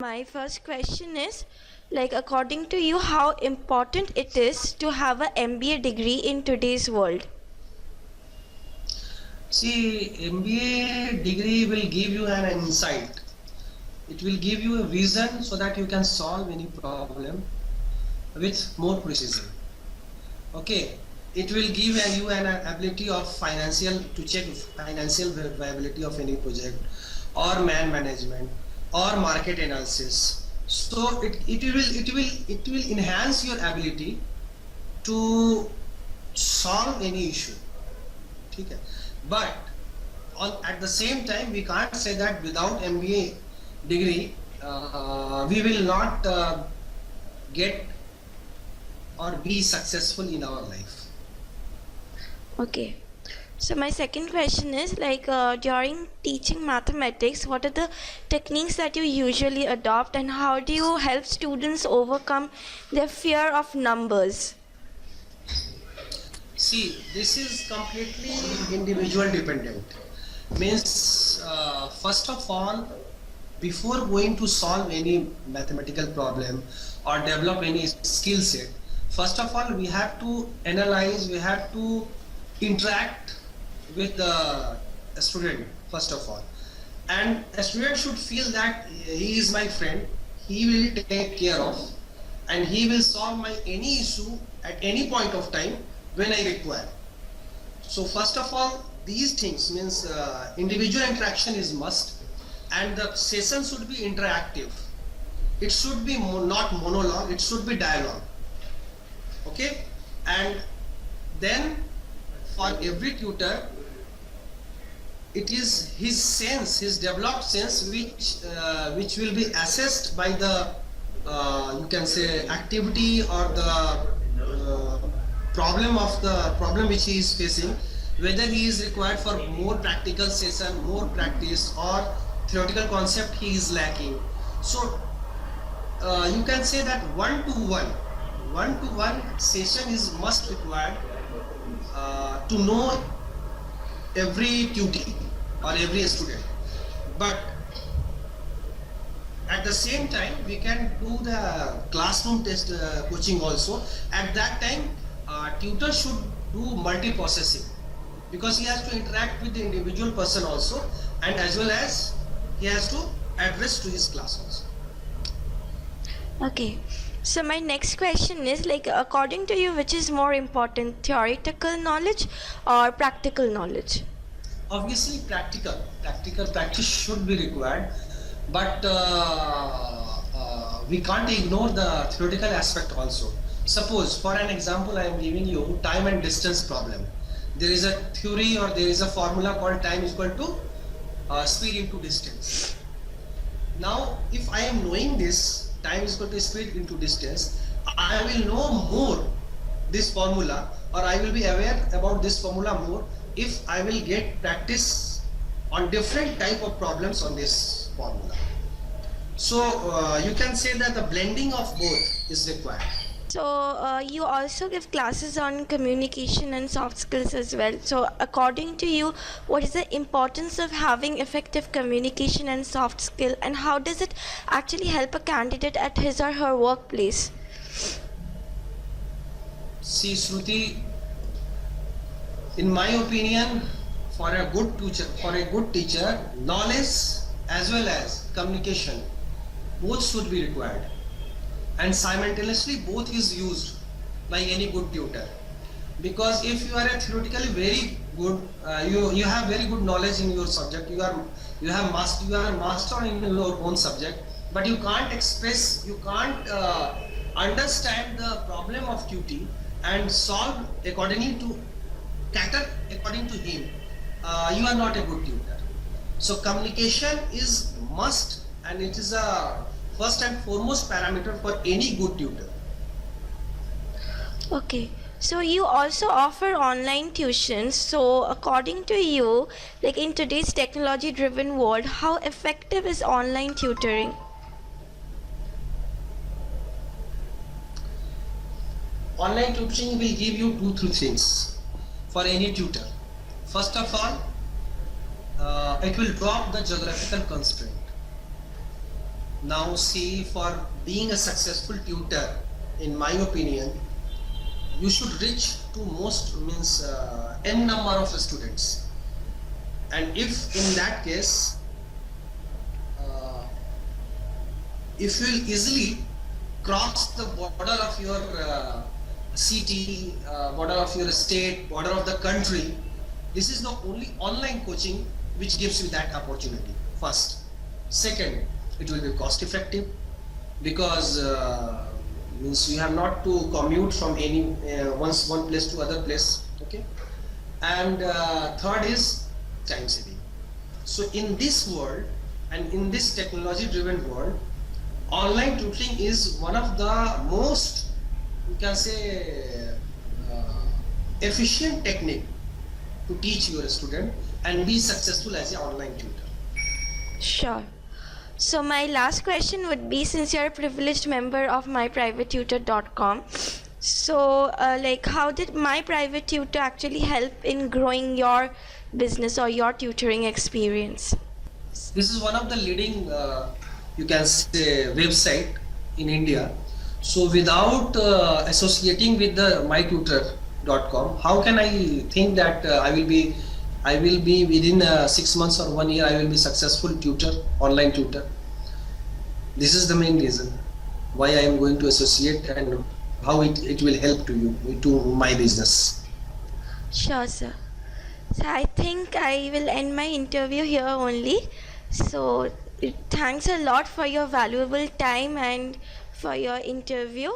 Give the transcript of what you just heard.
My first question is, like, according to you, how important it is to have a MBA degree in today's world? See, MBA degree will give you an insight. It will give you a vision so that you can solve any problem with more precision. Okay, it will give you an ability of financial to check financial viability of any project or management or market analysis. So it will enhance your ability to solve any issue. Okay. But at the same time, we can't say that without MBA degree, we will not get or be successful in our life. Okay. So my second question is, like, during teaching mathematics, what are the techniques that you usually adopt, and how do you help students overcome their fear of numbers? See, this is completely individual dependent. Means, first of all, before going to solve any mathematical problem or develop any skill set, first of all, we have to analyze, we have to interact with the student, first of all. And a student should feel that he is my friend, he will take care of, and he will solve my any issue at any point of time when I require. So first of all, these things means individual interaction is must, and the session should be interactive. It should be not monologue, it should be dialogue. Okay, and then for every tutor, it is his sense, his developed sense, which will be assessed by the you can say activity or the problem which he is facing, whether he is required for more practical session, more practice, or theoretical concept he is lacking. So you can say that one-to-one session is must required to know every tutee or every student. But at the same time, we can do the classroom test coaching also. At that time, tutor should do multi-processing, because he has to interact with the individual person also, and as well as he has to address to his class also. Okay. So my next question is, like, according to you, which is more important, theoretical knowledge or practical knowledge? Obviously, practice should be required, but we can't ignore the theoretical aspect also. Suppose, for an example, I am giving you time and distance problem. There is a theory or there is a formula called time is equal to speed into distance. Now, if I am knowing this, time is equal to speed into distance, I will know more this formula, or I will be aware about this formula more if I will get practice on different type of problems on this formula. So you can say that the blending of both is required. So you also give classes on communication and soft skills as well. So according to you, what is the importance of having effective communication and soft skill, and how does it actually help a candidate at his or her workplace? See, Shruti, in my opinion, for a good teacher, knowledge as well as communication both should be required, and simultaneously both is used by any good tutor. Because if you are a theoretically very good, you have very good knowledge in your subject, you are master in your own subject, but you can't express, you can't understand the problem of tutee and solve accordingly to cater according to him, you are not a good tutor. So communication is must, and it is a first and foremost parameter for any good tutor. Okay. So you also offer online tuitions. So according to you, like, in today's technology driven world, how effective is online tutoring? Online tutoring will give you two things for any tutor. First of all, it will drop the geographical constraint. Now see, for being a successful tutor, in my opinion, you should reach to most means n number of students, and if in that case, uh, if you will easily cross the border of your city, border of your state, border of the country, this is not only online coaching which gives you that opportunity. First, second, it will be cost effective because means you have not to commute from any one place to other place. Okay, and third is time saving. So in this world and in this technology driven world, online tutoring is one of the most, you can say, efficient technique to teach your student and be successful as an online tutor. Sure. So my last question would be, since you're a privileged member of myprivatetutor.com, so like how did My Private Tutor actually help in growing your business or your tutoring experience? This is one of the leading, you can say, website in India. So without associating with the mytutor.com, how can I think that I will be within 6 months or 1 year I will be successful tutor, online tutor. This is the main reason why I am going to associate and how it will help to you, to my business. Sure, sir. So I think I will end my interview here only. So thanks a lot for your valuable time and for your interview.